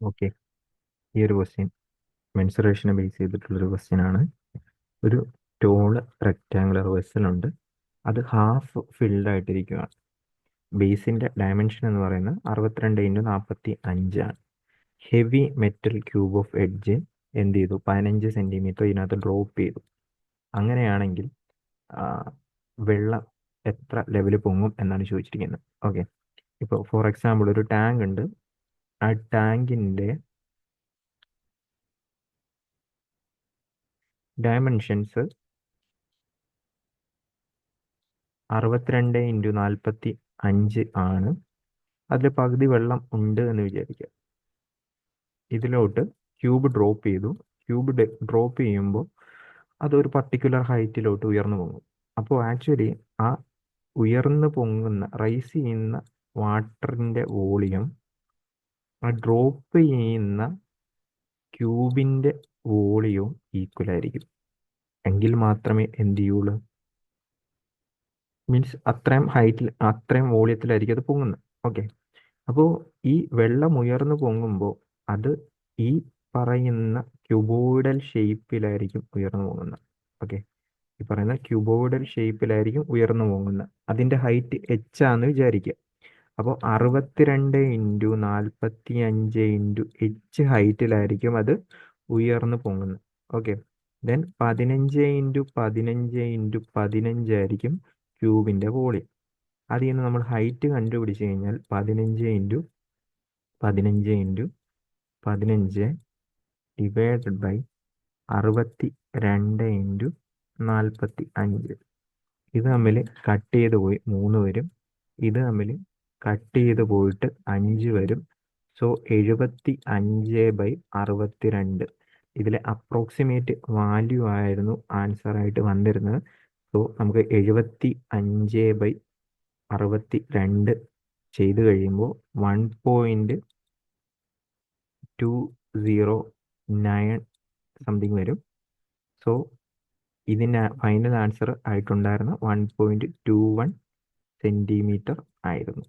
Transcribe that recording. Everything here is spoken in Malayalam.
ഓക്കെ, ഈ ഒരു ക്വസ്റ്റ്യൻ മെൻസുറേഷനെ ബേസ് ചെയ്തിട്ടുള്ളൊരു ക്വസ്റ്റ്യൻ ആണ്. ഒരു ടോള് റെക്റ്റാങ്കുലർ വെസലുണ്ട്, അത് ഹാഫ് ഫിൽഡ് ആയിട്ടിരിക്കുകയാണ്. ബേസിൻ്റെ ഡയമെൻഷൻ എന്ന് പറയുന്നത് 62x45 ആണ്. Heavy metal cube of edge എന്ത് ചെയ്തു, 15 സെൻറ്റിമീറ്റർ ഇതിനകത്ത് ഡ്രോപ്പ് ചെയ്തു. അങ്ങനെയാണെങ്കിൽ വെള്ളം എത്ര ലെവൽ പൊങ്ങും എന്നാണ് ചോദിച്ചിരിക്കുന്നത്. ഓക്കെ, ഇപ്പോൾ ഫോർ എക്സാമ്പിൾ ഒരു ടാങ്ക് ഉണ്ട്. ആ ടാങ്കിൻ്റെ ഡയമെൻഷൻസ് 62x45 ആണ്. അതിൽ പകുതി വെള്ളം ഉണ്ട് എന്ന് വിചാരിക്കുക. ഇതിലോട്ട് ക്യൂബ് ഡ്രോപ്പ് ചെയ്തു. ക്യൂബ് ഡ്രോപ്പ് ചെയ്യുമ്പോൾ അതൊരു പർട്ടിക്കുലർ ഹൈറ്റിലോട്ട് ഉയർന്നു പൊങ്ങും. അപ്പോൾ ആക്ച്വലി ആ ഉയർന്നു പൊങ്ങുന്ന റൈസ് ചെയ്യുന്ന വാട്ടറിൻ്റെ വോളിയം ആ ഡ്രോപ്പ് ചെയ്യുന്ന ക്യൂബിൻ്റെ വോളിയവും ഈക്വൽ ആയിരിക്കും. എങ്കിൽ മാത്രമേ എന്ത് ചെയ്യുള്ളൂ, മീൻസ് അത്രയും ഹൈറ്റിൽ അത്രയും വോളിയത്തിലായിരിക്കും അത് പൊങ്ങുന്നത്. ഓക്കെ, അപ്പോൾ ഈ വെള്ളം ഉയർന്നു പൊങ്ങുമ്പോൾ അത് ഈ പറയുന്ന ക്യൂബോയിഡൽ ഷേപ്പിലായിരിക്കും ഉയർന്നു പോകുന്നത്. ഓക്കെ, ഈ പറയുന്ന ക്യൂബോയിഡൽ ഷേപ്പിലായിരിക്കും ഉയർന്നു പോകുന്നത്. അതിൻ്റെ ഹൈറ്റ് എച്ച് ആണെന്ന് വിചാരിക്കുക. അപ്പോൾ 62x45 ഹൈറ്റിലായിരിക്കും അത് ഉയർന്നു പൊങ്ങുന്നത്. ഓക്കെ, ദെൻ 15x15x15 ആയിരിക്കും ക്യൂബിൻ്റെ വോളിയം. അതിൽ നിന്ന് നമ്മൾ ഹൈറ്റ് കണ്ടുപിടിച്ച് കഴിഞ്ഞാൽ 15x15x15 ഡിവൈഡഡ് ബൈ 62x45. ഇത് തമ്മിൽ കട്ട് ചെയ്ത് പോയി 3 വരും. ഇത് തമ്മിൽ കട്ട് ചെയ്ത് പോയിട്ട് 5 വരും. സോ 75/62 ഇതിലെ അപ്രോക്സിമേറ്റ് വാല്യൂ ആയിരുന്നു ആൻസർ ആയിട്ട് വന്നിരുന്നത്. സോ നമുക്ക് 75/62 ചെയ്ത് കഴിയുമ്പോൾ 1.209 സംതിങ് വരും. സോ ഇതിന് ഫൈനൽ ആൻസർ ആയിട്ടുണ്ടായിരുന്ന 1.21 സെൻറ്റിമീറ്റർ ആയിരുന്നു.